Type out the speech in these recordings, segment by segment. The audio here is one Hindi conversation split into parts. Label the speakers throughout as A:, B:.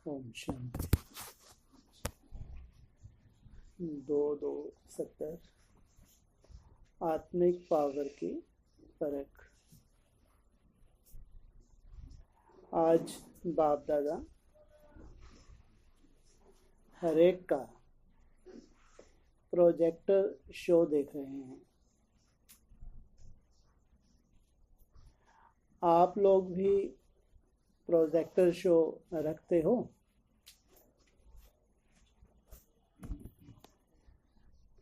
A: ओम शांति। 2270 आत्मिक पावर की परख। आज बाप दादा हर एक का प्रोजेक्टर शो देख रहे हैं। आप लोग भी प्रोजेक्टर शो रखते हो?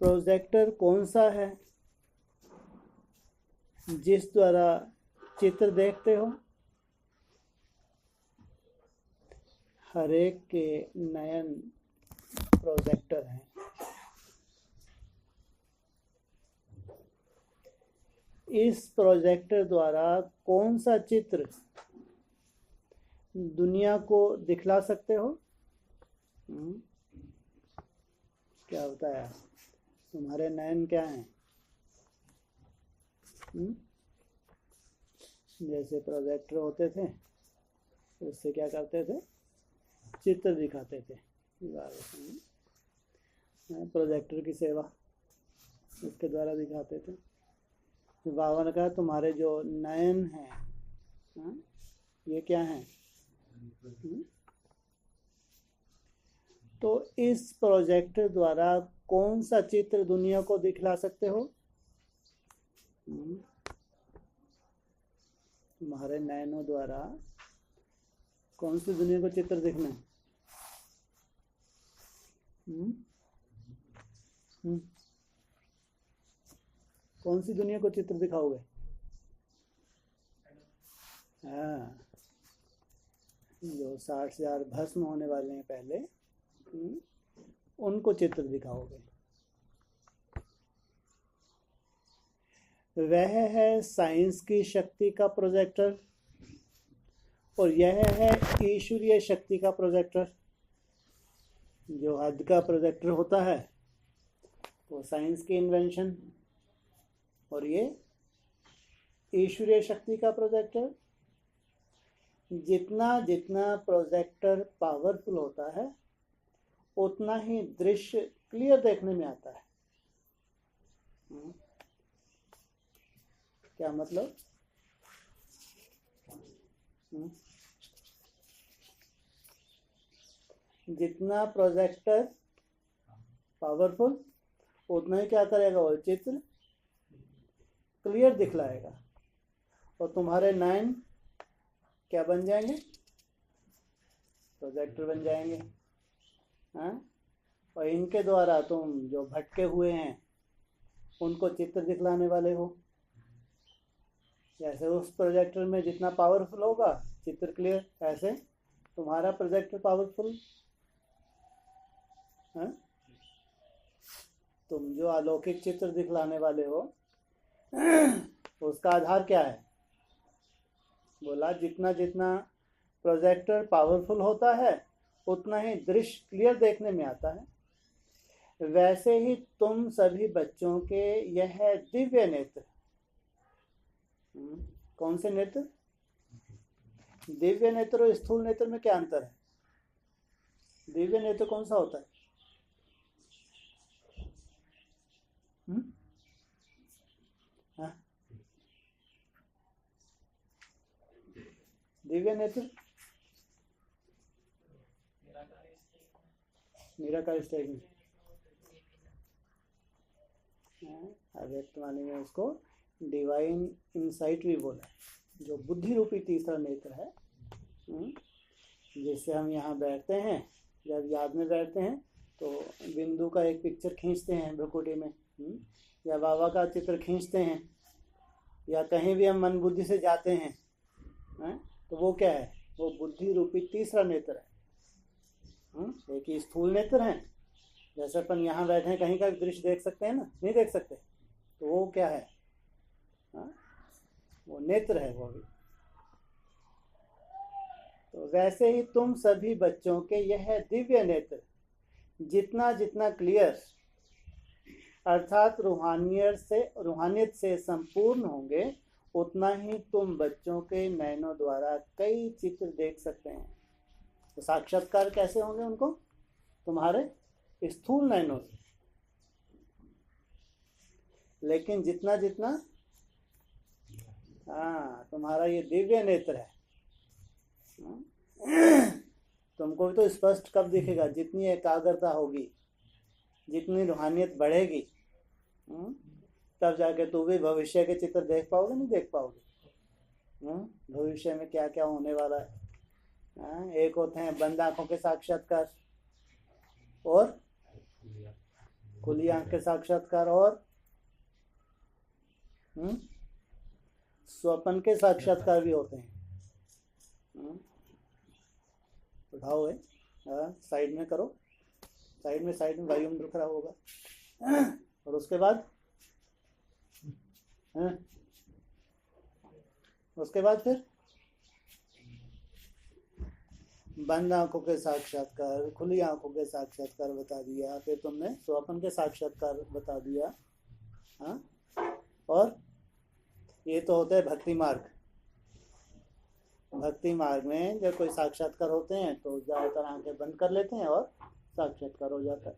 A: प्रोजेक्टर कौन सा है जिस द्वारा चित्र देखते हो? हर एक के नयन प्रोजेक्टर हैं। इस प्रोजेक्टर द्वारा कौन सा चित्र दुनिया को दिखला सकते हो? क्या बताया? तुम्हारे नयन क्या हैं? जैसे प्रोजेक्टर होते थे उससे क्या करते थे? चित्र दिखाते थे। प्रोजेक्टर की सेवा उसके द्वारा दिखाते थे। बाबा ने कहा तुम्हारे जो नयन हैं ये क्या हैं? तो इस प्रोजेक्टर द्वारा कौन सा चित्र दुनिया को दिखला सकते हो? तुम्हारे नयनों द्वारा कौन सी दुनिया को चित्र दिखना है? कौन सी दुनिया को चित्र दिखाओगे? हाँ, जो 60,000 भस्म होने वाले हैं पहले, उनको चित्र दिखाओगे। वह है साइंस की शक्ति का प्रोजेक्टर और यह है ईश्वरीय शक्ति का प्रोजेक्टर। जो हद का प्रोजेक्टर होता है वो साइंस की इन्वेंशन, और ये ईश्वरीय शक्ति का प्रोजेक्टर। जितना जितना प्रोजेक्टर पावरफुल होता है उतना ही दृश्य क्लियर देखने में आता है। क्या मतलब? जितना प्रोजेक्टर पावरफुल उतना ही क्या करेगा? वो चित्र क्लियर दिखलाएगा। और तुम्हारे नयन क्या बन जाएंगे? प्रोजेक्टर बन जाएंगे। और इनके द्वारा तुम जो भटके हुए हैं उनको चित्र दिखलाने वाले हो। जैसे उस प्रोजेक्टर में जितना पावरफुल होगा चित्र क्लियर, ऐसे तुम्हारा प्रोजेक्टर पावरफुल। तुम जो अलौकिक चित्र दिखलाने वाले हो उसका आधार क्या है? बोला जितना जितना प्रोजेक्टर पावरफुल होता है उतना ही दृश्य क्लियर देखने में आता है। वैसे ही तुम सभी बच्चों के यह दिव्य नेत्र। कौन से नेत्र? दिव्य नेत्र और स्थूल नेत्र में क्या अंतर है? दिव्य नेत्र कौन सा होता है? दिव्य नेत्र निराकार स्टेज अव्यक्तवाणी में उसको डिवाइन इंसाइट भी बोला है, जो बुद्धि रूपी तीसरा नेत्र है। जिससे हम यहाँ बैठते हैं, जब याद में बैठते हैं तो बिंदु का एक पिक्चर खींचते हैं भ्रुकुटी में, या बाबा का चित्र खींचते हैं, या कहीं भी हम मन बुद्धि से जाते हैं, तो वो क्या है? वो बुद्धि रूपी तीसरा नेत्र है। एक ही स्थूल नेत्र है। जैसे अपन यहाँ बैठे हैं कहीं का दृश्य देख सकते हैं ना? नहीं देख सकते। तो वो क्या है? वो नेत्र है वो भी। तो वैसे ही तुम सभी बच्चों के यह दिव्य नेत्र जितना जितना क्लियर अर्थात रूहानियत से संपूर्ण होंगे उतना ही तुम बच्चों के नयनों द्वारा कई चित्र देख सकते हैं। तो साक्षात्कार कैसे होंगे उनको? तुम्हारे स्थूल नयनों से। लेकिन जितना जितना तुम्हारा ये दिव्य नेत्र है, तुमको भी तो स्पष्ट कब दिखेगा? जितनी एकाग्रता होगी, जितनी रूहानियत बढ़ेगी, तब जाके तू भी भविष्य के चित्र देख पाओगे, नहीं देख पाओगे? भविष्य में क्या क्या होने वाला है। एक होते हैं बंद आंखों के साक्षात्कार, और खुली आंख के साक्षात्कार, और स्वप्न के साक्षात्कार भी होते हैं। उठाओ है, साइड में करो, साइड में वायुमंडल खड़ा होगा। और उसके बाद फिर बंद आंखों के साक्षात्कार, खुली आंखों के साक्षात्कार बता दिया, फिर तुमने स्वप्न के साक्षात्कार बता दिया। और ये तो होता है भक्ति मार्ग। भक्ति मार्ग में जब कोई साक्षात्कार होते हैं तो ज़्यादातर आंखें बंद कर लेते हैं और साक्षात्कार हो जाता है।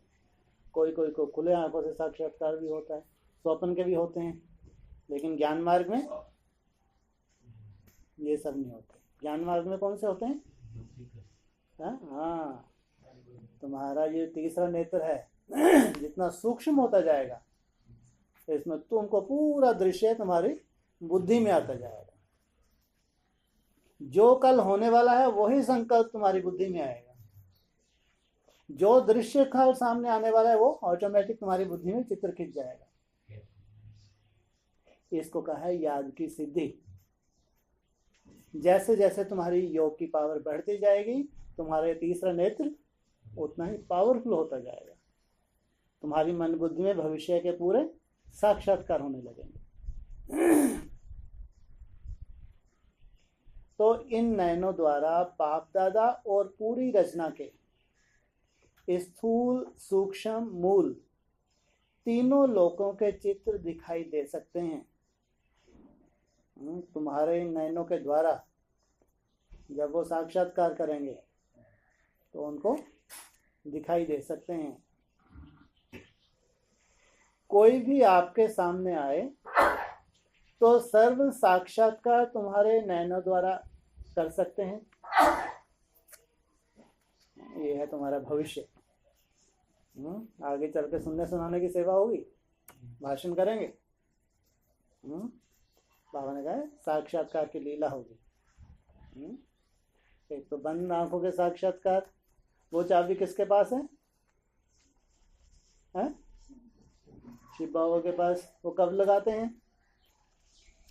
A: कोई कोई को खुले आंखों से साक्षात्कार भी होता है, स्वप्न के भी होते हैं। लेकिन ज्ञान मार्ग में ये सब नहीं होते। ज्ञान मार्ग में कौन से होते हैं? हाँ, तुम्हारा ये तीसरा नेत्र है, जितना सूक्ष्म होता जाएगा इसमें तुमको पूरा दृश्य तुम्हारी बुद्धि में आता जाएगा। जो कल होने वाला है वही संकल्प तुम्हारी बुद्धि में आएगा। जो दृश्य कल सामने आने वाला है वो ऑटोमेटिक तुम्हारी बुद्धि में चित्र खिंच जाएगा। इसको कहा है याद की सिद्धि। जैसे जैसे तुम्हारी योग की पावर बढ़ती जाएगी, तुम्हारे तीसरा नेत्र उतना ही पावरफुल होता जाएगा। तुम्हारी मन बुद्धि में भविष्य के पूरे साक्षात्कार होने लगेंगे। तो इन नयनों द्वारा बाप दादा और पूरी रचना के स्थूल, सूक्ष्म, मूल तीनों लोकों के चित्र दिखाई दे सकते हैं। तुम्हारे इन नयनों के द्वारा जब वो साक्षात्कार करेंगे तो उनको दिखाई दे सकते हैं। कोई भी आपके सामने आए तो सर्व साक्षात्कार तुम्हारे नयनों द्वारा कर सकते हैं। ये है तुम्हारा भविष्य। आगे चल के सुनने सुनाने की सेवा होगी, भाषण करेंगे। बाबा ने कहा साक्षात्कार की लीला होगी। एक तो बंद आंखों के साक्षात्कार, वो चाबी किसके पास है? शिव बाबा के पास। वो कब लगाते हैं,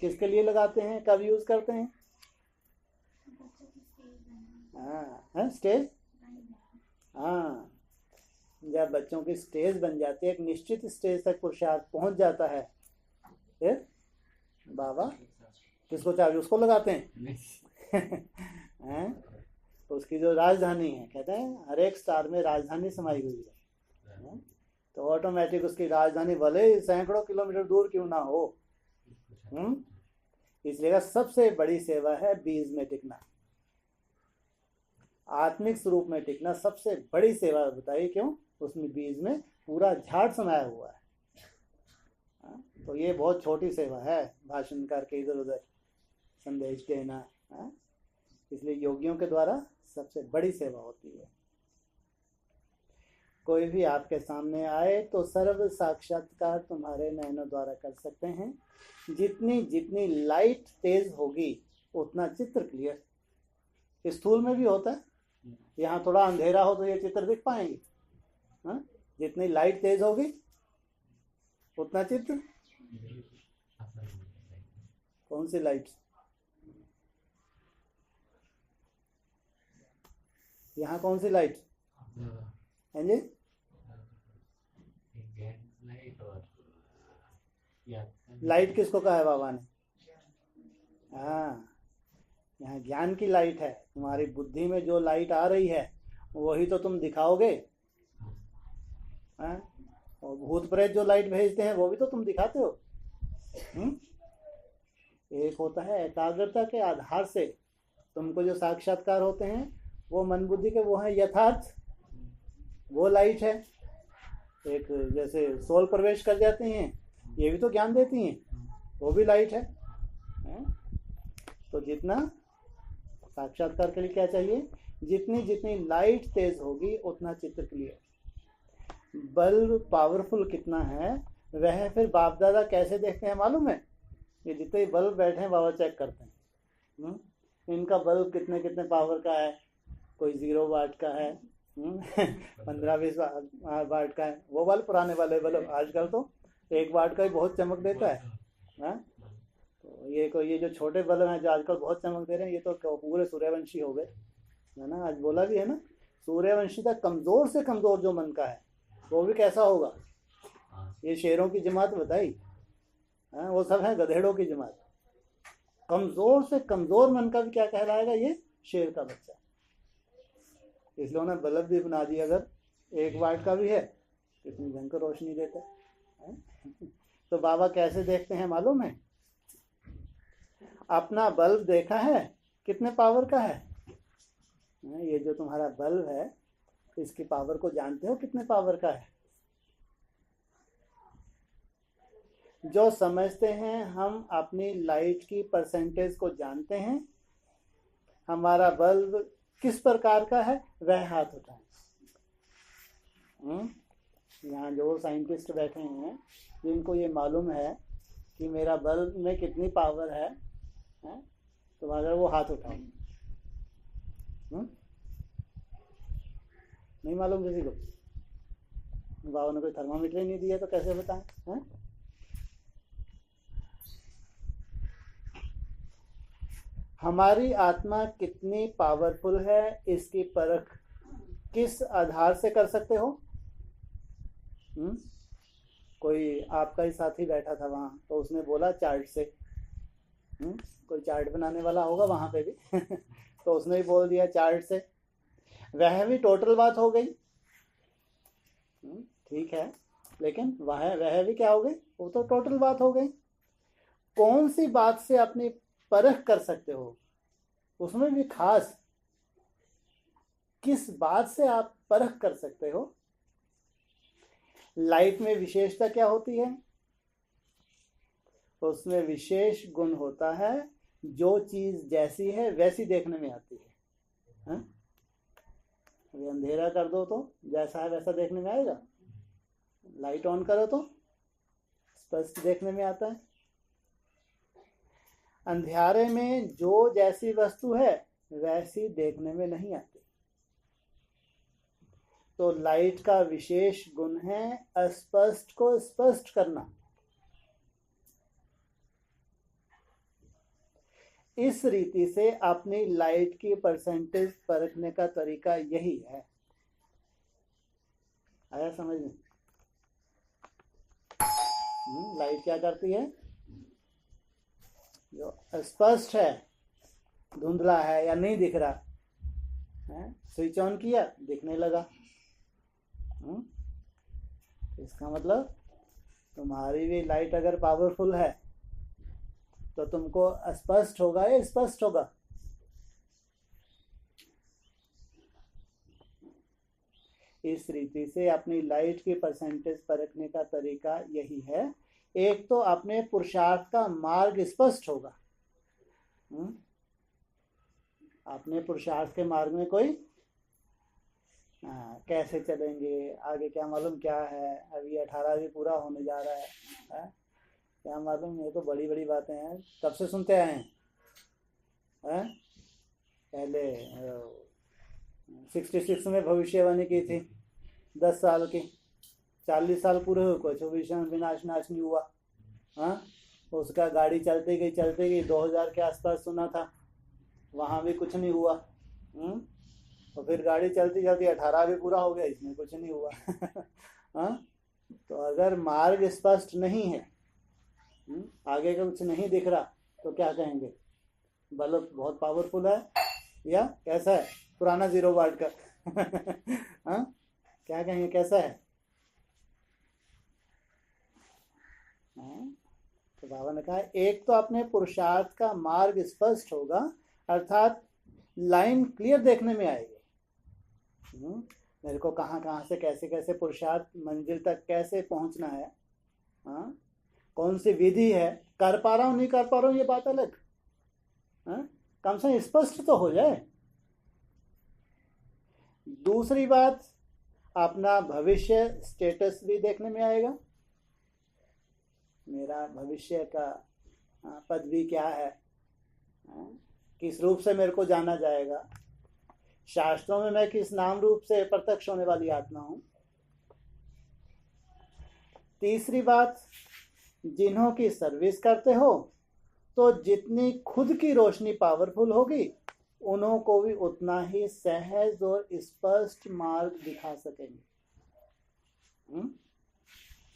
A: किसके लिए लगाते हैं, कब यूज करते हैं? स्टेज। हाँ, जब बच्चों की स्टेज बन जाती है, एक निश्चित स्टेज तक पुरुषार्थ पहुंच जाता है, फिर बाबा किसको चाबी उसको लगाते हैं। तो उसकी जो राजधानी है, कहते हैं हर एक स्टार में राजधानी समाई हुई है। तो ऑटोमेटिक उसकी राजधानी भले सैकड़ों किलोमीटर दूर क्यों ना हो। इसलिए सबसे बड़ी सेवा है बीज में टिकना, आत्मिक स्वरूप में टिकना। सबसे बड़ी सेवा बताइए क्यों? उसमें बीज में पूरा झाड़ समाया हुआ है। तो ये बहुत छोटी सेवा है, भाषण करके इधर उधर संदेश देना। इसलिए योगियों के द्वारा सबसे बड़ी सेवा होती है। कोई भी आपके सामने आए तो सर्व साक्षात्कार तुम्हारे नयनों द्वारा कर सकते हैं। जितनी जितनी लाइट तेज होगी उतना चित्र क्लियर। स्थूल में भी होता है, यहाँ थोड़ा अंधेरा हो तो ये चित्र दिख पाएंगे। जितनी लाइट तेज होगी उतना चित्र। कौन सी लाइट? यहाँ कौन सी लाइट है जी? लाइट किसको कहा है बाबा ने? यहाँ ज्ञान की लाइट है। तुम्हारी बुद्धि में जो लाइट आ रही है वही तो तुम दिखाओगे। और भूत प्रेत जो लाइट भेजते हैं वो भी तो तुम दिखाते हो। एक होता है एकाग्रता के आधार से तुमको जो साक्षात्कार होते हैं, वो मन बुद्धि के वो है यथार्थ, वो लाइट है। एक जैसे सोल प्रवेश कर जाती हैं, ये भी तो ज्ञान देती हैं, वो भी लाइट है। तो जितना साक्षात्कार के लिए क्या चाहिए, जितनी जितनी लाइट तेज होगी उतना चित्र क्लियर। बल्ब पावरफुल कितना है वह फिर बाप दादा कैसे देखते हैं मालूम है? ये जितने बल्ब बैठे हैं बाबा चेक करते हैं, इनका बल्ब कितने कितने पावर का है। कोई 0 वाट का है, 15-20 वाट का है। वो वाले पुराने वाले बल्ब, आजकल तो 1 वाट का ही बहुत चमक देता है। तो ये जो छोटे बल्ब हैं जो आजकल बहुत चमक दे रहे हैं, ये तो पूरे सूर्यवंशी हो गए, है ना। आज बोला भी है ना, सूर्यवंशी तक कमजोर से कमजोर जो मन का है वो भी कैसा होगा। ये शेरों की जमात बताई, वो सब है गधेड़ों की जमात। कमजोर से कमजोर मन का भी क्या कहलाएगा, ये शेर का बच्चा। इसलिए उन्होंने बल्ब भी बना दिया, अगर 1 वाट का भी है इतनी भयंकर रोशनी देता है। तो बाबा कैसे देखते हैं मालूम है? अपना बल्ब देखा है कितने पावर का है? ये जो तुम्हारा बल्ब है इसकी पावर को जानते हो कितने पावर का है? जो समझते हैं हम अपनी लाइट की परसेंटेज को जानते हैं, हमारा बल्ब किस प्रकार का है वह हाथ उठाएं। यहाँ जो साइंटिस्ट बैठे हैं जिनको ये मालूम है कि मेरा बल्ब में कितनी पावर है, तो अगर वो हाथ उठाएं। नहीं मालूम किसी को? बाबा ने कोई थर्मामीटर ही नहीं दिया तो कैसे बताएं? हमारी आत्मा कितनी पावरफुल है इसकी परख किस आधार से कर सकते हो? कोई आपका ही साथी बैठा था वहां, तो उसने बोला चार्ट से। कोई चार्ट बनाने वाला होगा वहां पे भी तो उसने भी बोल दिया चार्ट से। वह भी टोटल बात हो गई, ठीक है, लेकिन वह भी क्या हो गई? वो तो टोटल बात हो गई। कौन सी बात से अपनी परख कर सकते हो? उसमें भी खास किस बात से आप परख कर सकते हो? लाइट में विशेषता क्या होती है? उसमें विशेष गुण होता है, जो चीज जैसी है वैसी देखने में आती है। अभी अंधेरा कर दो तो जैसा है वैसा देखने में आएगा, लाइट ऑन करो तो स्पष्ट देखने में आता है। अंधेरे में जो जैसी वस्तु है वैसी देखने में नहीं आती। तो लाइट का विशेष गुण है अस्पष्ट को स्पष्ट करना। इस रीति से अपनी लाइट की परसेंटेज परखने का तरीका यही है। आया समझ में? लाइट क्या करती है? जो स्पष्ट है, धुंधला है या नहीं दिख रहा है, स्विच ऑन किया दिखने लगा। इसका मतलब तुम्हारी भी लाइट अगर पावरफुल है तो तुमको स्पष्ट होगा या स्पष्ट होगा? इस रीति से अपनी लाइट की परसेंटेज परखने का तरीका यही है। एक तो अपने पुरुषार्थ का मार्ग स्पष्ट होगा। अपने पुरुषार्थ के मार्ग में कोई कैसे चलेंगे, आगे क्या मालूम क्या है। अभी 18 भी पूरा होने जा रहा है, क्या मालूम। ये तो बड़ी बड़ी बातें हैं, कब से सुनते आए हैं? पहले 66 में भविष्यवाणी की थी 10 साल की, 40 साल पूरे हुए, कुछ विनाश नाश नहीं हुआ। उसका गाड़ी चलती गई 2000 के आसपास सुना था, वहाँ भी कुछ नहीं हुआ। तो फिर गाड़ी चलती 18 भी पूरा हो गया, इसमें कुछ नहीं हुआ। तो अगर मार्ग स्पष्ट नहीं है, आगे का कुछ नहीं दिख रहा, तो क्या कहेंगे? बल्ब बहुत पावरफुल है या कैसा है, पुराना 0 वाट का? क्या कहेंगे, कैसा है? तो बाबा ने कहा एक तो अपने पुरुषार्थ का मार्ग स्पष्ट होगा, अर्थात लाइन क्लियर देखने में आएगी। मेरे को कहाँ कहाँ से कैसे कैसे पुरुषार्थ मंजिल तक कैसे पहुंचना है, हाँ, कौन सी विधि है, कर पा रहा हूँ नहीं कर पा रहा हूँ ये बात अलग, हाँ, कम से कम स्पष्ट तो हो जाए। दूसरी बात, अपना भविष्य स्टेटस भी देखने में आएगा। मेरा भविष्य का पदवी क्या है, किस रूप से मेरे को जाना जाएगा, शास्त्रों में मैं किस नाम रूप से प्रत्यक्ष होने वाली आत्मा हूं। तीसरी बात, जिन्हों की सर्विस करते हो तो जितनी खुद की रोशनी पावरफुल होगी उन्हों को भी उतना ही सहज और स्पष्ट मार्ग दिखा सकेंगे।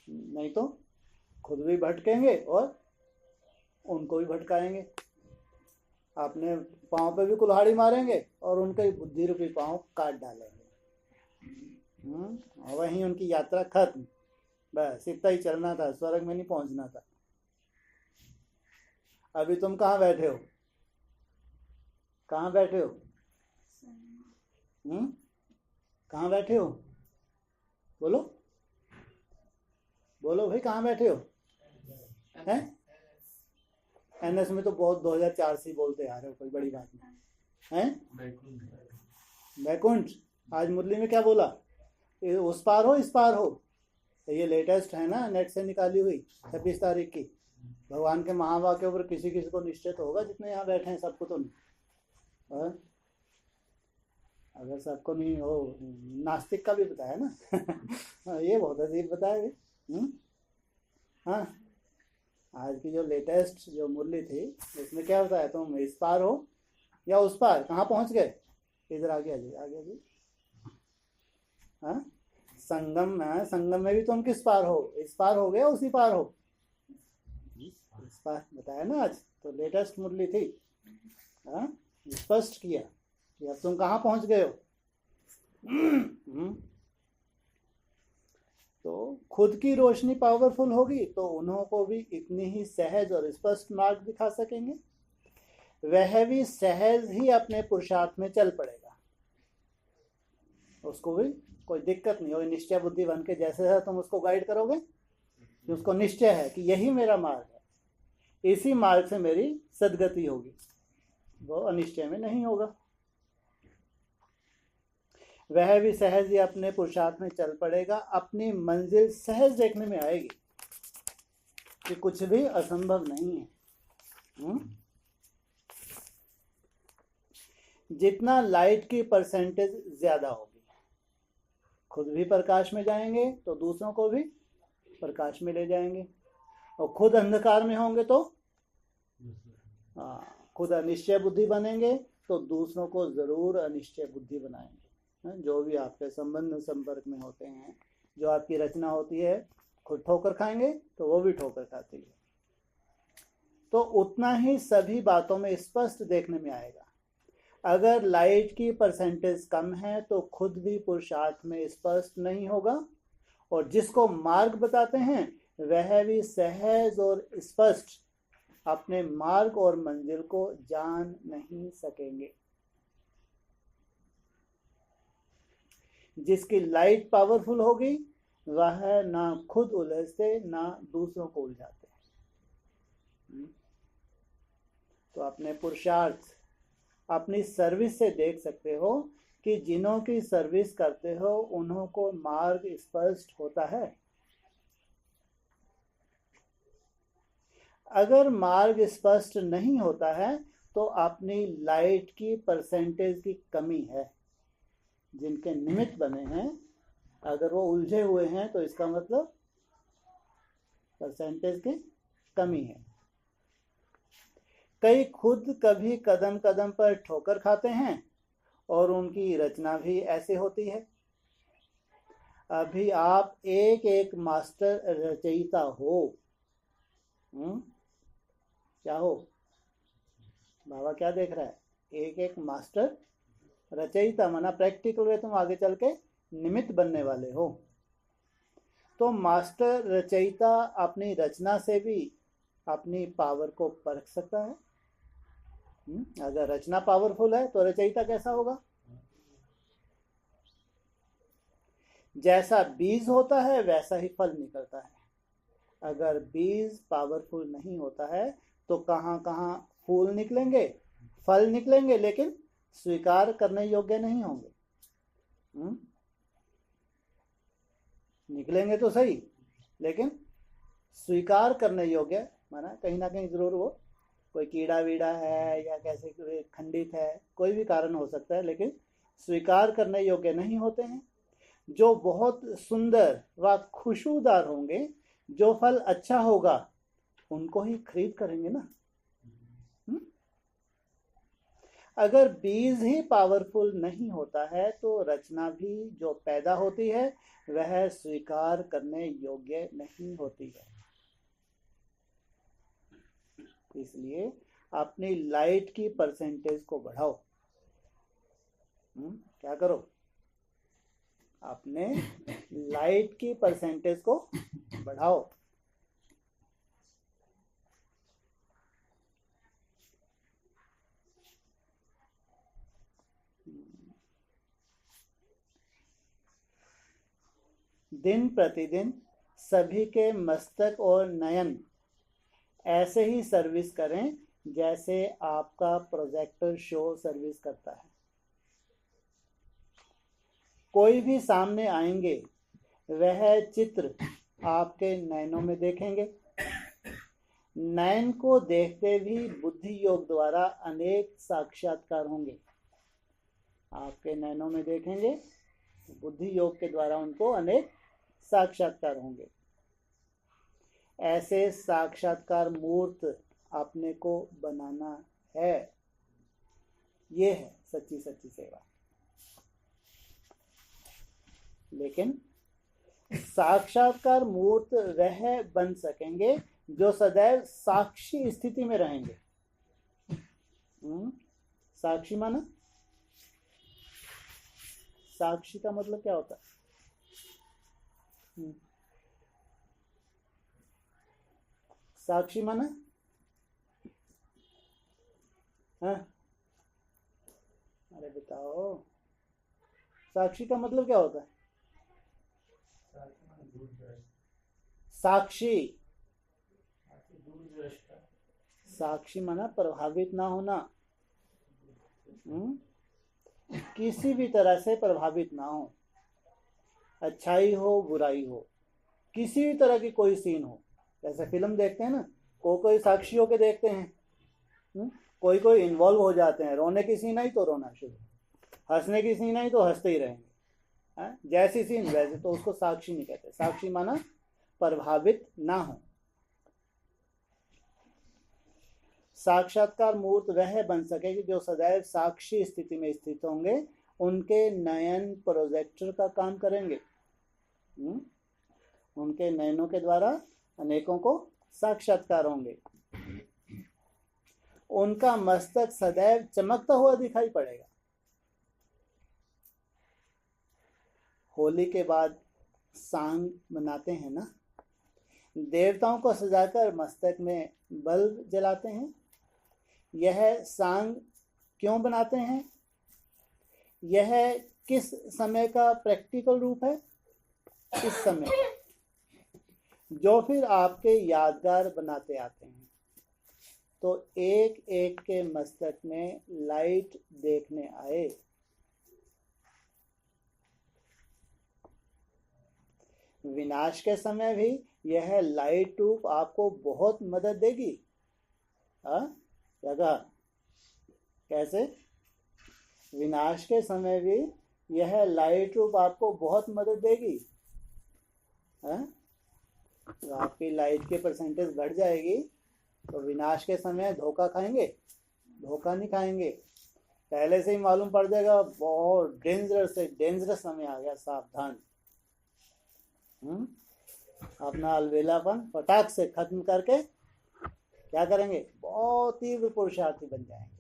A: नहीं तो खुद भी भटकेंगे और उनको भी भटकाएंगे। अपने पाँव पे भी कुल्हाड़ी मारेंगे और उनके बुद्धि रूपी पाँव काट डालेंगे। और वहीं उनकी यात्रा खत्म। बस इतना ही चलना था, स्वर्ग में नहीं पहुंचना था। अभी तुम कहाँ बैठे हो, कहाँ बैठे हो, कहाँ बैठे हो, बोलो बोलो भाई, कहाँ बैठे हो? हैं? एनएस में तो बहुत 2004 से बोलते आ रहे हो, कोई बड़ी बात नहीं है। बैकुंठ। आज मुरली में क्या बोला, उस पार हो इस पार हो। ये लेटेस्ट है ना, नेट से निकाली हुई 26 तारीख की। भगवान के महावाक्य के ऊपर किसी किसी को निश्चित होगा, जितने यहाँ बैठे हैं सबको तो नहीं। और अगर सबको नहीं हो, नास्तिक का भी बताया ना ये बहुत अजीब बताया। हाँ, आज की जो लेटेस्ट जो मुरली थी उसमें क्या बताया, तुम इस पार हो या उस पार, कहाँ पहुंच गए? इधर आगे आगे आगे आगे। हाँ, संगम है, संगम में भी तुम किस पार हो, इस पार हो गया उसी पार हो, इस पार बताया ना आज। तो लेटेस्ट मुरली थी। हाँ, स्पष्ट किया कि अब तुम कहाँ पहुंच गए हो। तो खुद की रोशनी पावरफुल होगी तो उन्हों को भी इतनी ही सहज और स्पष्ट मार्ग दिखा सकेंगे। वह भी सहज ही अपने पुरुषार्थ में चल पड़ेगा, उसको भी कोई दिक्कत नहीं होगी। निश्चय बुद्धि बन के जैसे तुम उसको गाइड करोगे, कि उसको निश्चय है कि यही मेरा मार्ग है, इसी मार्ग से मेरी सदगति होगी, वो अनिश्चय में नहीं होगा। वह भी सहज ही अपने पुरुषार्थ में चल पड़ेगा, अपनी मंजिल सहज देखने में आएगी कि कुछ भी असंभव नहीं है। जितना लाइट की परसेंटेज ज्यादा होगी, खुद भी प्रकाश में जाएंगे तो दूसरों को भी प्रकाश में ले जाएंगे, और खुद अंधकार में होंगे तो खुद अनिश्चय बुद्धि बनेंगे तो दूसरों को जरूर अनिश्चय बुद्धि बनाएंगे। जो भी आपके संबंध संपर्क में होते हैं, जो आपकी रचना होती है, खुद ठोकर खाएंगे तो वो भी ठोकर खाती है। तो उतना ही सभी बातों में स्पष्ट देखने में आएगा। अगर लाइट की परसेंटेज कम है तो खुद भी पुरुषार्थ में स्पष्ट नहीं होगा, और जिसको मार्ग बताते हैं वह भी सहज और स्पष्ट अपने मार्ग और मंजिल को जान नहीं सकेंगे। जिसकी लाइट पावरफुल होगी वह ना खुद उलझते ना दूसरों को उलझाते। तो अपने पुरुषार्थ, अपनी सर्विस से देख सकते हो कि जिन्हों की सर्विस करते हो उन्हों को मार्ग स्पष्ट होता है। अगर मार्ग स्पष्ट नहीं होता है तो अपनी लाइट की परसेंटेज की कमी है। जिनके निमित्त बने हैं अगर वो उलझे हुए हैं तो इसका मतलब परसेंटेज की कमी है। कई खुद कभी कदम कदम पर ठोकर खाते हैं और उनकी रचना भी ऐसे होती है। अभी आप एक एक मास्टर रचयिता हो। क्या हो? बाबा क्या देख रहा है? एक एक मास्टर रचयिता, माना प्रैक्टिकल वे तुम आगे चल के निमित्त बनने वाले हो। तो मास्टर रचयिता अपनी रचना से भी अपनी पावर को परख सकता है। अगर रचना पावरफुल है तो रचयिता कैसा होगा? जैसा बीज होता है वैसा ही फल निकलता है। अगर बीज पावरफुल नहीं होता है तो कहाँ कहाँ फूल निकलेंगे, फल निकलेंगे, लेकिन स्वीकार करने योग्य नहीं होंगे। निकलेंगे तो सही, लेकिन स्वीकार करने योग्य माना कहीं ना कहीं जरूर वो कोई कीड़ा वीड़ा है या कैसे कोई खंडित है, कोई भी कारण हो सकता है, लेकिन स्वीकार करने योग्य नहीं होते हैं। जो बहुत सुंदर व खुशबूदार होंगे, जो फल अच्छा होगा, उनको ही खरीद करेंगे ना। अगर बीज ही पावरफुल नहीं होता है तो रचना भी जो पैदा होती है वह स्वीकार करने योग्य नहीं होती है। इसलिए अपनी लाइट की परसेंटेज को बढ़ाओ। क्या करो? अपने लाइट की परसेंटेज को बढ़ाओ। दिन प्रतिदिन सभी के मस्तक और नयन ऐसे ही सर्विस करें जैसे आपका प्रोजेक्टर शो सर्विस करता है। कोई भी सामने आएंगे वह चित्र आपके नयनों में देखेंगे। नयन को देखते भी बुद्धि योग द्वारा अनेक साक्षात्कार होंगे। आपके नयनों में देखेंगे, बुद्धि योग के द्वारा उनको अनेक साक्षात्कार होंगे। ऐसे साक्षात्कार मूर्त अपने को बनाना है। ये है सच्ची सच्ची सेवा। लेकिन साक्षात्कार मूर्त वह बन सकेंगे जो सदैव साक्षी स्थिति में रहेंगे। साक्षी माना, साक्षी का मतलब क्या होता है? साक्षी माना, हाँ, अरे बताओ, साक्षी का मतलब क्या होता है? साक्षी, साक्षी माना प्रभावित ना होना, किसी भी तरह से प्रभावित ना हो, अच्छाई हो बुराई हो, किसी भी तरह की कोई सीन हो। जैसे फिल्म देखते हैं ना, कोई साक्षी होके देखते हैं, कोई कोई इन्वॉल्व हो जाते हैं। रोने की सीन आई तो रोना शुरू, हंसने की सीन आई तो हंसते ही रहेंगे। जैसी सीन वैसे, तो उसको साक्षी नहीं कहते। साक्षी माना प्रभावित ना हो। साक्षात्कार मूर्त वह बन सकेगी जो सदैव साक्षी स्थिति में स्थित होंगे। उनके नयन प्रोजेक्टर का काम करेंगे। उनके नयनों के द्वारा अनेकों को साक्षात्कार होंगे। उनका मस्तक सदैव चमकता हुआ दिखाई पड़ेगा। होली के बाद सांग मनाते हैं ना, देवताओं को सजाकर मस्तक में बल्ब जलाते हैं। यह सांग क्यों बनाते हैं? यह किस समय का प्रैक्टिकल रूप है? इस समय जो फिर आपके यादगार बनाते आते हैं। तो एक एक के मस्तक में लाइट देखने आए। विनाश के समय भी यह लाइट ट्यूब आपको बहुत मदद देगी। जगह कैसे? विनाश के समय भी यह लाइट ट्यूब आपको बहुत मदद देगी। तो आपकी लाइट की परसेंटेज बढ़ जाएगी तो विनाश के समय धोखा खाएंगे? धोखा नहीं खाएंगे। पहले से ही मालूम पड़ जाएगा बहुत डेंजरस से डेंजरस समय आ गया, सावधान। अपना अलबेलापन फटाक से खत्म करके क्या करेंगे? बहुत तीव्र पुरुषार्थी बन जाएंगे।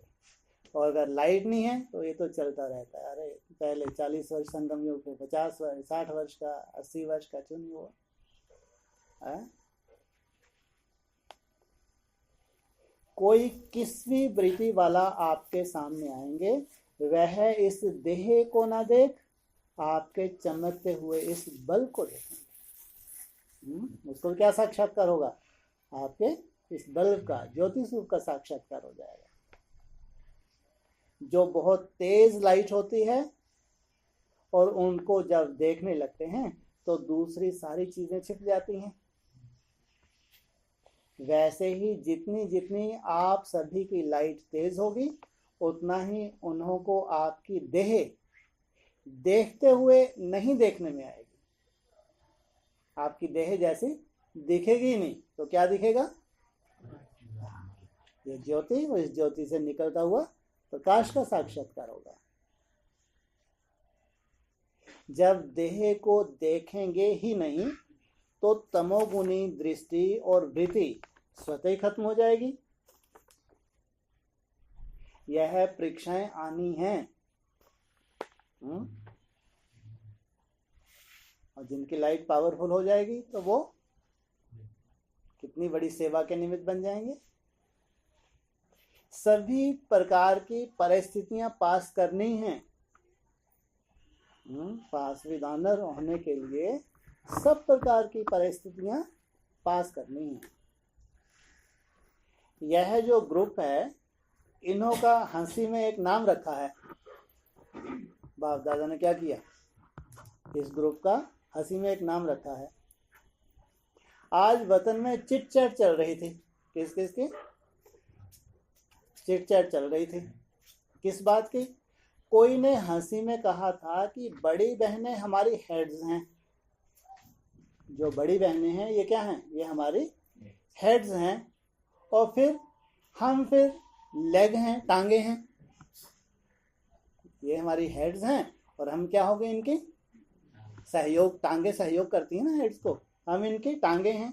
A: और अगर लाइट नहीं है तो ये तो चलता रहता है। अरे पहले 40 वर्ष संगम योग पे, 50 वर्ष, 60 वर्ष का, 80 वर्ष का क्यों नहीं हुआ? कोई किसवी वृत्ति वाला आपके सामने आएंगे, वह इस देह को ना देख आपके चमकते हुए इस बल्ब को देखेंगे। उसको क्या साक्षात्कार होगा? आपके इस बल्ब का, ज्योति स्वरूप का साक्षात्कार हो जाएगा। जो बहुत तेज लाइट होती है और उनको जब देखने लगते हैं तो दूसरी सारी चीजें छिप जाती हैं। वैसे ही जितनी जितनी आप सभी की लाइट तेज होगी उतना ही उन्हों को आपकी देह देखते हुए नहीं देखने में आएगी। आपकी देह जैसी दिखेगी नहीं तो क्या दिखेगा? ये ज्योति और इस ज्योति से निकलता हुआ प्रकाश का साक्षात्कार होगा। जब देह को देखेंगे ही नहीं तो तमोगुणी दृष्टि और वृत्ति स्वतः ही खत्म हो जाएगी। यह परीक्षाएं आनी हैं। और जिनकी लाइट पावरफुल हो जाएगी तो वो कितनी बड़ी सेवा के निमित्त बन जाएंगे। सभी प्रकार की परिस्थितियां पास करनी हैं। पास विद ऑनर होने के लिए सब प्रकार की परिस्थितियां पास करनी हैं। यह जो ग्रुप है इन्हों का हंसी में एक नाम रखा है। बाप दादा ने क्या किया? इस ग्रुप का हंसी में एक नाम रखा है। आज वतन में चिट चैट चल रही थी। किस किस की चिट चैट चल रही थी? किस बात की? कोई ने हंसी में कहा था कि बड़ी बहनें हमारी हेड्स हैं। जो बड़ी बहनें हैं ये क्या हैं? ये हमारी हेड्स हैं। और फिर हम फिर लेग हैं, टांगे हैं। ये हमारी हेड्स हैं और हम क्या हो गए? इनके सहयोग, टांगे सहयोग करती हैं ना हेड्स को, हम इनकी टांगे हैं।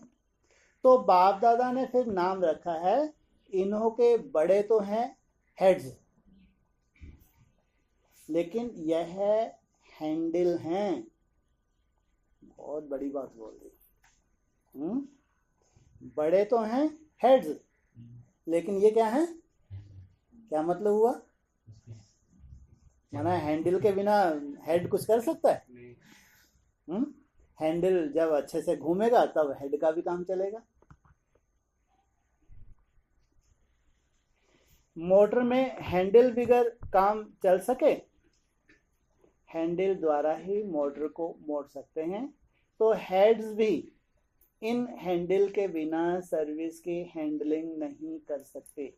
A: तो बाप दादा ने फिर नाम रखा है, इन्हों के बड़े तो हैं हेड्स, लेकिन यह हैंडल हैं। बहुत बड़ी बात बोल दी। बड़े तो हैं हेड्स, लेकिन ये क्या है? क्या मतलब हुआ? माना हैंडल के बिना हेड कुछ कर सकता है? हैंडल जब अच्छे से घूमेगा तब हेड का भी काम चलेगा। मोटर में हैंडल बगैर काम चल सके? हैंडल द्वारा ही मोटर को मोड़ सकते हैं। तो हेड्स भी इन हैंडल के बिना सर्विस की हैंडलिंग नहीं कर सकते।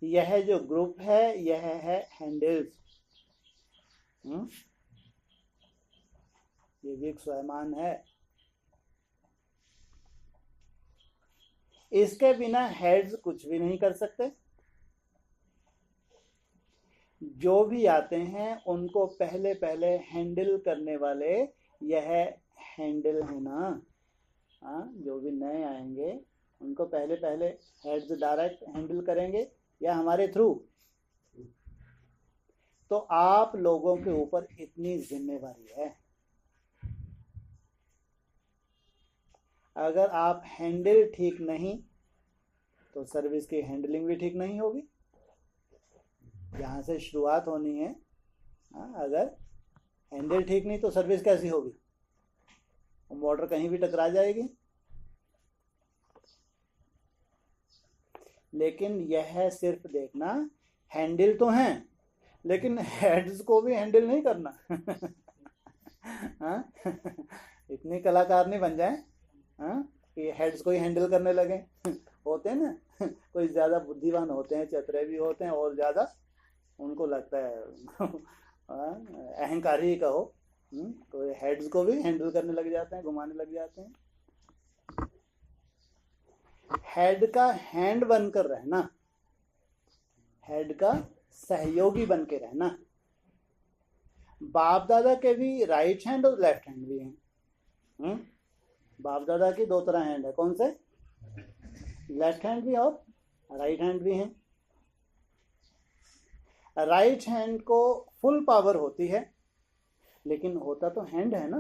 A: यह जो ग्रुप है यह है हैंडल्स। ये भी एक स्वयमान है। इसके बिना हेड्स कुछ भी नहीं कर सकते। जो भी आते हैं उनको पहले पहले हैंडल करने वाले यह हैंडल है ना। जो भी नए आएंगे उनको पहले पहले हेड्स डायरेक्ट हैंडल करेंगे या हमारे थ्रू। तो आप लोगों के ऊपर इतनी जिम्मेवारी है। अगर आप हैंडल ठीक नहीं तो सर्विस की हैंडलिंग भी ठीक नहीं होगी। यहाँ से शुरुआत होनी है। अगर हैंडल ठीक नहीं तो सर्विस कैसी होगी? मोटर कहीं भी टकरा जाएगी। लेकिन यह सिर्फ देखना, हैंडल तो हैं लेकिन हेड्स को भी हैंडल नहीं करना। इतनी कलाकार नहीं बन जाए कि हेड्स को ही हैंडल करने लगे। होते हैं ना कोई ज्यादा बुद्धिमान होते हैं, चतुरे भी होते हैं और ज्यादा उनको लगता है अहंकारी कहो, तो हेड्स को भी हैंडल करने लग जाते हैं, घुमाने लग जाते हैं। हेड का हैंड बनकर रहना, हेड का सहयोगी बन के रहना। बाप दादा के भी राइट हैंड और लेफ्ट हैंड भी हैं। बाप दादा की दो तरह हैंड है। कौन से? लेफ्ट हैंड भी और राइट हैंड भी हैं। राइट हैंड को फुल पावर होती है, लेकिन होता तो हैंड है ना,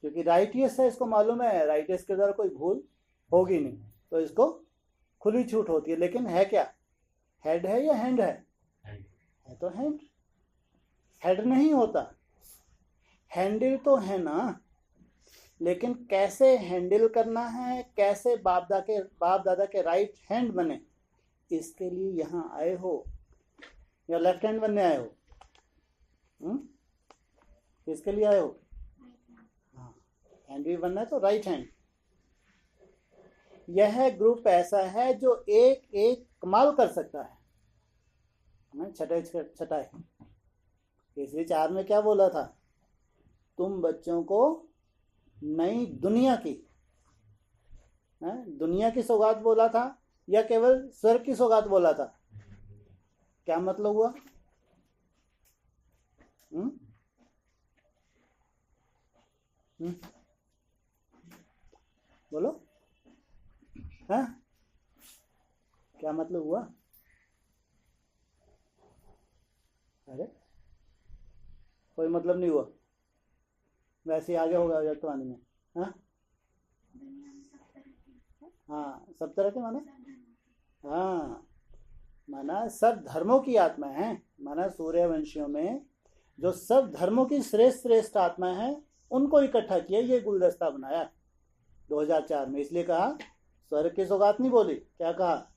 A: क्योंकि राइटियस है, इसको मालूम है राइटियस के द्वारा कोई भूल होगी नहीं, तो इसको खुली छूट होती है। लेकिन है क्या? हेड है या हैंड है? तो हैंड, हेड नहीं होता। हैंडल तो है ना, लेकिन कैसे हैंडल करना है, कैसे बाप दादा के राइट हैंड बने, इसके लिए यहाँ आए हो या लेफ्ट हैंड बनने आए हो? किसके लिए आए हो? हाँ, हैंड भी बनना है तो राइट हैंड। यह ग्रुप ऐसा है जो एक एक कमाल कर सकता है। छटाई तीसरी 4 में क्या बोला था? तुम बच्चों को नई दुनिया की सौगात बोला था या केवल स्वर्ग की सौगात बोला था? क्या मतलब हुआ? बोलो, हाँ, क्या मतलब हुआ? अरे कोई मतलब नहीं हुआ, वैसे आगे होगा जगतवाणी में। हाँ हाँ, सब तरह के माना, हाँ, माना सब धर्मों की आत्मा है। माना सूर्यवंशियों में जो सब धर्मों की श्रेष्ठ श्रेष्ठ आत्मा है, उनको इकट्ठा किया, ये गुलदस्ता बनाया 2004 में। इसलिए कहा स्वर्ग की सौगात नहीं बोली, क्या कहा?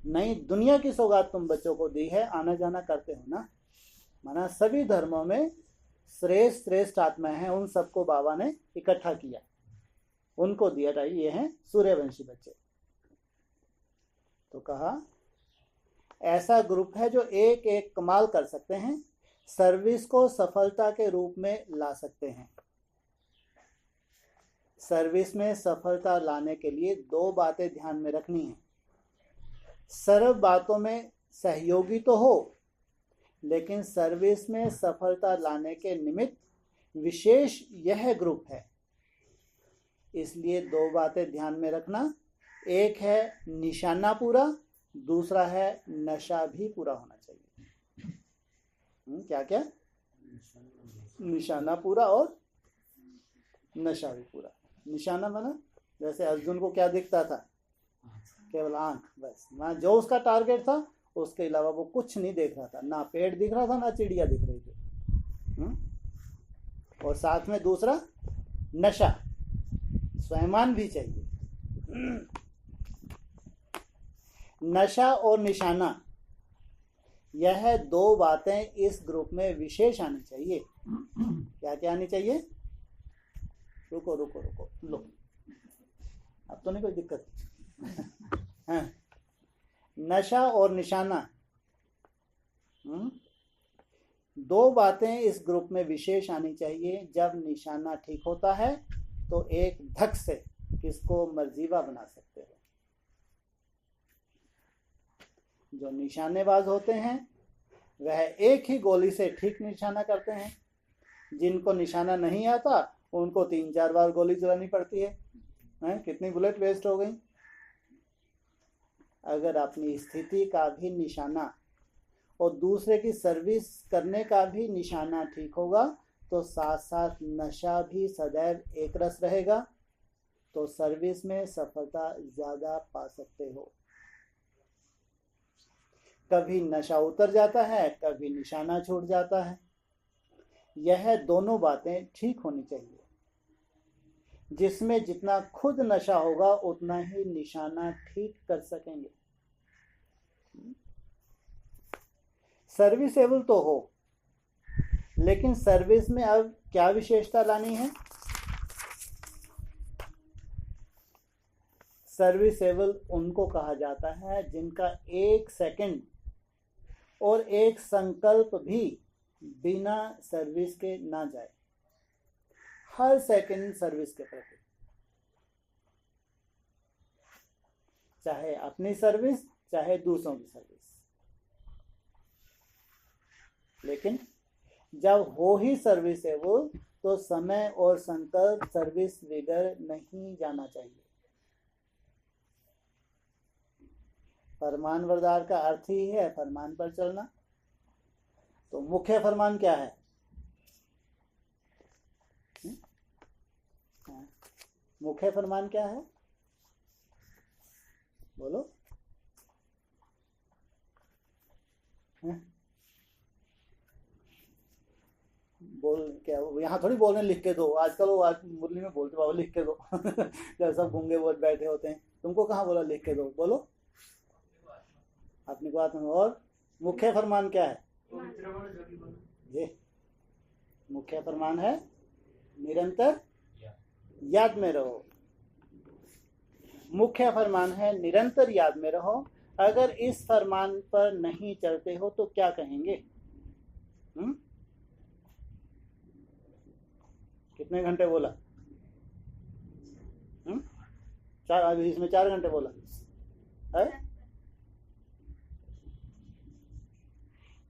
A: नई दुनिया की सौगात तुम बच्चों को दी है, आना जाना करते हो ना। माना सभी धर्मों में श्रेष्ठ श्रेष्ठ आत्मा है, उन सबको बाबा ने इकट्ठा किया, उनको दिया था। ये हैं सूर्यवंशी बच्चे। तो कहा ऐसा ग्रुप है जो एक एक कमाल कर सकते हैं, सर्विस को सफलता के रूप में ला सकते हैं। सर्विस में सफलता लाने के लिए 2 बातें ध्यान में रखनी है। सर्व बातों में सहयोगी तो हो, लेकिन सर्विस में सफलता लाने के निमित्त विशेष यह ग्रुप है। इसलिए 2 बातें ध्यान में रखना, एक है निशाना पूरा, दूसरा है नशा भी पूरा होना चाहिए। क्या क्या? निशाना पूरा और नशा भी पूरा। निशाना माना जैसे अर्जुन को क्या दिखता था? केवल आंख, बस। वहां जो उसका टारगेट था, उसके अलावा वो कुछ नहीं देख रहा था, ना पेड़ दिख रहा था, ना चिड़िया दिख रही थी। और साथ में दूसरा नशा, स्वयंमान भी चाहिए। नशा और निशाना, यह 2 बातें इस ग्रुप में विशेष आनी चाहिए। क्या क्या आनी चाहिए? रुको रुको रुको, लो, अब तो नहीं कोई दिक्कत। हाँ, नशा और निशाना, 2 बातें इस ग्रुप में विशेष आनी चाहिए। जब निशाना ठीक होता है तो एक धक से किसको मर्जीवा बना सकते हो। जो निशानेबाज होते हैं वह एक ही गोली से ठीक निशाना करते हैं। जिनको निशाना नहीं आता उनको 3-4 बार गोली चलानी पड़ती है। कितनी बुलेट वेस्ट हो गई। अगर अपनी स्थिति का भी निशाना और दूसरे की सर्विस करने का भी निशाना ठीक होगा, तो साथ साथ नशा भी सदैव एक रस रहेगा, तो सर्विस में सफलता ज्यादा पा सकते हो। कभी नशा उतर जाता है, कभी निशाना छूट जाता है। यह दोनों बातें ठीक होनी चाहिए। जिसमें जितना खुद नशा होगा उतना ही निशाना ठीक कर सकेंगे। सर्विसेबल तो हो, लेकिन सर्विस में अब क्या विशेषता लानी है? सर्विसेबल उनको कहा जाता है जिनका 1 सेकंड और 1 संकल्प भी बिना सर्विस के ना जाए। हर सेकंड सर्विस के प्रति, चाहे अपनी सर्विस चाहे दूसरों की सर्विस। लेकिन जब हो ही सर्विसेबल तो समय और संकल्प सर्विस बगैर नहीं जाना चाहिए। फरमान बरदार का अर्थ ही है फरमान पर चलना। तो मुख्य फरमान क्या है? मुख्य फरमान क्या है? बोलो। बोल क्या यहाँ थोड़ी बोल रहे हैं लिख के दो, आजकल वो आज मुरली में बोलते बाबा लिख के दो जब सब गूंगे बोल बैठे होते हैं, तुमको कहाँ बोला लिख के दो, बोलो अपनी बात में। और मुख्य फरमान क्या है? ये मुख्य फरमान है निरंतर याद में रहो। मुख्य फरमान है निरंतर याद में रहो। अगर इस फरमान पर नहीं चलते हो तो क्या कहेंगे? कितने घंटे बोला? चार, अभी इसमें 4 घंटे बोला है।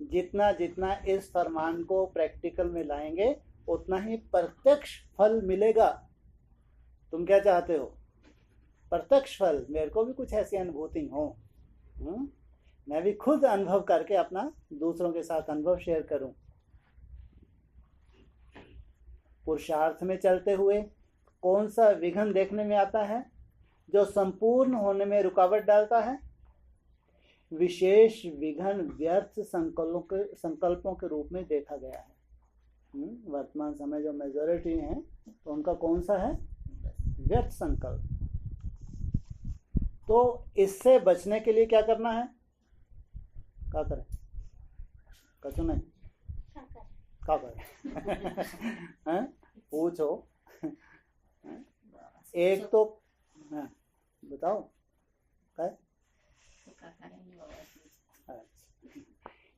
A: जितना जितना इस फरमान को प्रैक्टिकल में लाएंगे उतना ही प्रत्यक्ष फल मिलेगा। तुम क्या चाहते हो? प्रत्यक्ष फल। मेरे को भी कुछ ऐसी अनुभूति हो, मैं भी खुद अनुभव करके अपना दूसरों के साथ अनुभव शेयर करूं। पुरुषार्थ में चलते हुए कौन सा विघ्न देखने में आता है जो संपूर्ण होने में रुकावट डालता है? विशेष विघ्न व्यर्थ संकल्पों के रूप में देखा गया है। वर्तमान समय जो मेजॉरिटी है तो उनका कौन सा है? व्यर्थ संकल्प। तो इससे बचने के लिए क्या करना है? क्या करें? कचू नहीं क्या करें? पूछो। एक तो बताओ क्या?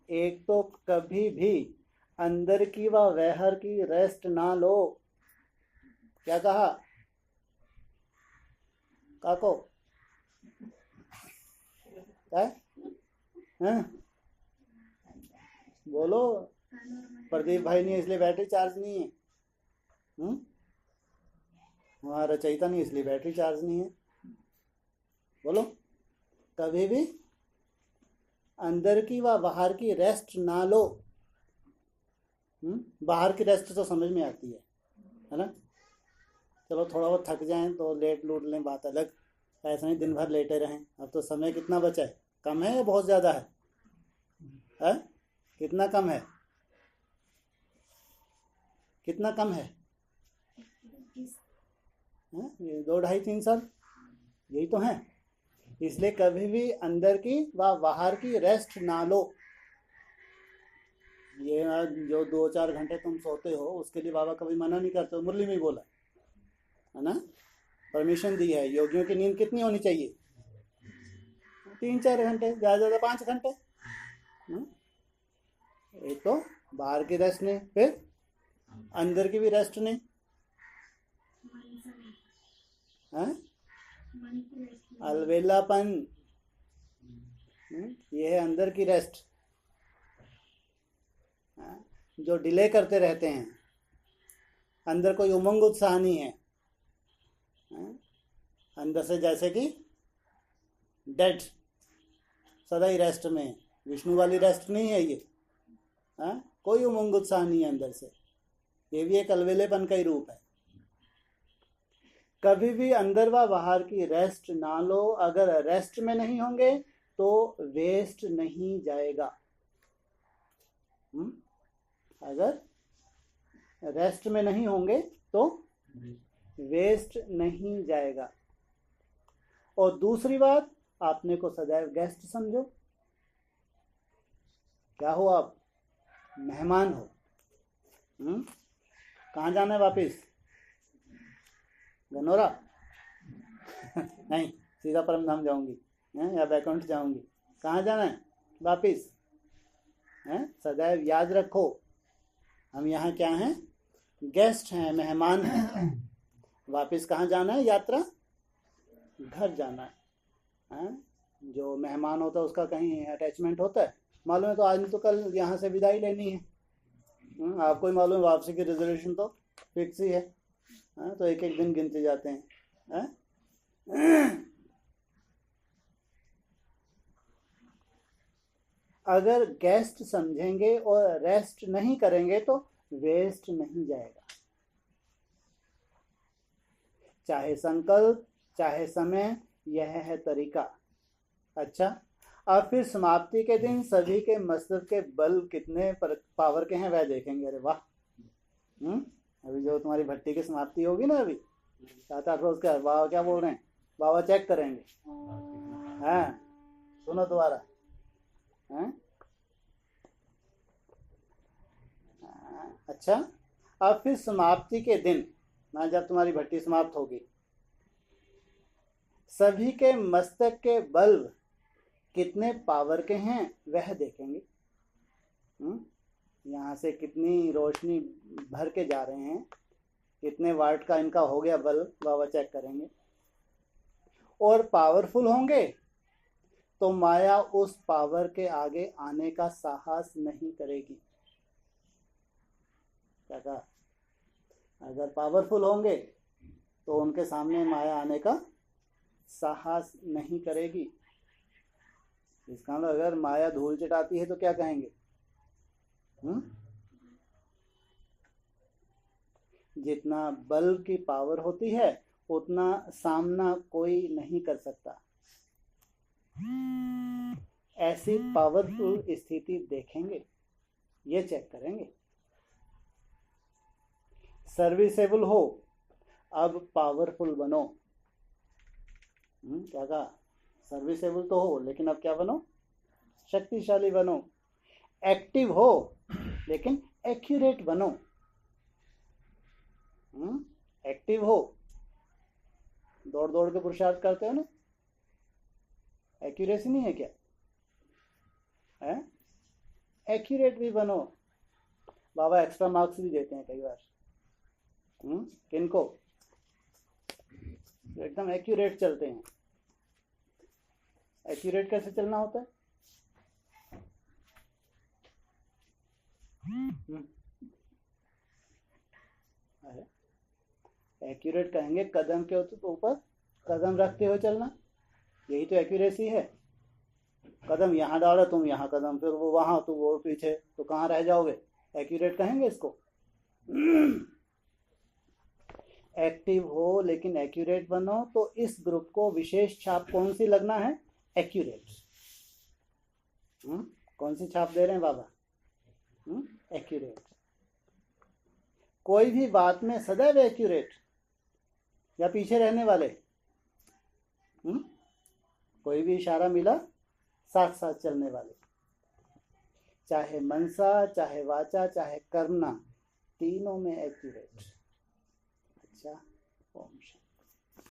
A: एक तो कभी भी अंदर की व बाहर की रेस्ट ना लो। क्या कहा? काको क्या? बोलो। प्रदीप भाई नहीं इसलिए बैटरी चार्ज नहीं है। वहाँ रचयिता नहीं इसलिए बैटरी चार्ज नहीं है। बोलो। कभी भी अंदर की व बाहर की रेस्ट ना लो। बाहर की रेस्ट तो समझ में आती है ना? चलो थोड़ा बहुत थक जाएं तो लेट लूट लें, बात अलग। ऐसा नहीं दिन भर लेटे रहें। अब तो समय कितना बचा है? कम है या बहुत ज़्यादा है? कितना कम है? कितना कम है? 2, 2.5, 3 साल यही तो है। इसलिए कभी भी अंदर की व बाहर की रेस्ट ना लो। ये जो 2-4 घंटे तुम सोते हो उसके लिए बाबा कभी मना नहीं करते हो। मुरली में बोला है ना, परमिशन दी है। योगियों की नींद कितनी होनी चाहिए? 3-4 घंटे, ज़्यादा ज़्यादा 5 घंटे। एक तो बाहर की रेस्ट नहीं, फिर अंदर की भी रेस्ट नहीं। अलवेलापन, ये है अंदर की रेस्ट। जो डिले करते रहते हैं, अंदर कोई उमंग उत्साह नहीं है। अंदर से जैसे कि डेड, सदा ही रेस्ट में। विष्णु वाली रेस्ट नहीं है ये। कोई उमंग उत्साह नहीं है अंदर से। ये भी एक अलवेलेपन का ही रूप है। कभी भी अंदर व बाहर की रेस्ट ना लो। अगर रेस्ट में नहीं होंगे तो वेस्ट नहीं जाएगा। अगर रेस्ट में नहीं होंगे तो वेस्ट नहीं जाएगा। और दूसरी बात, आपने को सदैव गेस्ट समझो। क्या हो आप? मेहमान हो। कहाँ जाना है वापिस? गनौरा? नहीं, सीधा परम धाम जाऊंगी या बैकुंठ जाऊंगी। कहाँ जाना है वापिस? सदैव याद रखो, हम यहाँ क्या हैं? गेस्ट हैं, मेहमान हैं। वापिस कहाँ जाना है? यात्रा घर जाना है। जो मेहमान होता है उसका कहीं अटैचमेंट होता है? मालूम है तो आज नहीं तो कल यहाँ से विदाई लेनी है। आपको ही मालूम है वापसी की रिजर्वेशन तो फिक्स ही है। तो एक एक दिन गिनते जाते हैं। अगर गेस्ट समझेंगे और रेस्ट नहीं करेंगे तो वेस्ट नहीं जाएगा। चाहे संकल्प चाहे समय, यह है तरीका। अच्छा, अब फिर समाप्ति के दिन सभी के मस्तक के बल कितने पावर के हैं वह देखेंगे। अरे वाह, अभी जो तुम्हारी भट्टी की समाप्ति होगी ना, अभी 7-8 रोज का, बाबा क्या बोल रहे हैं, बाबा चेक करेंगे। हाँ, सुनो दोबारा। हाँ, अच्छा, अब फिर समाप्ति के दिन ना, जब तुम्हारी भट्टी समाप्त होगी, सभी के मस्तक के बल्ब कितने पावर के हैं वह देखेंगे। यहाँ से कितनी रोशनी भर के जा रहे हैं, कितने वाट का इनका हो गया बल्ब, बाबा चेक करेंगे। और पावरफुल होंगे तो माया उस पावर के आगे आने का साहस नहीं करेगी। क्या कहा? अगर पावरफुल होंगे तो उनके सामने माया आने का साहस नहीं करेगी। इसका मतलब अगर माया धूल चटाती है तो क्या कहेंगे? जितना बल्ब की पावर होती है उतना सामना कोई नहीं कर सकता। ऐसी पावरफुल स्थिति देखेंगे, ये चेक करेंगे। सर्विसेबल हो, अब पावरफुल बनो। क्या कहा? सर्विसेबल तो हो, लेकिन अब क्या बनो? शक्तिशाली बनो। एक्टिव हो लेकिन एक्यूरेट बनो। एक्टिव हो, दौड़ दौड़ के पुरुषार्थ करते हो ना, एक्यूरेसी नहीं है क्या? है? एक्यूरेट भी बनो। बाबा एक्स्ट्रा मार्क्स भी देते हैं कई बार। किनको? एकदम एक्यूरेट चलते हैं। एक्यूरेट कैसे चलना होता है? एक्यूरेट कहेंगे कदम के ऊपर कदम रखते हो चलना, यही तो एक्यूरेसी है। कदम यहाँ डालो तुम, यहाँ कदम, फिर वो वहां तो वो पीछे, तो कहाँ रह जाओगे? एक्यूरेट कहेंगे इसको। एक्टिव हो लेकिन एक्यूरेट बनो। तो इस ग्रुप को विशेष छाप कौन सी लगना है? एक्यूरेट। कौन सी छाप दे रहे हैं बाबा? एक्यूरेट। कोई भी बात में सदैव एक्यूरेट या पीछे रहने वाले? कोई भी इशारा मिला साथ साथ चलने वाले, चाहे मनसा, चाहे वाचा, चाहे करना, तीनों में एक्यूरेट। अच्छा, ओम शांति।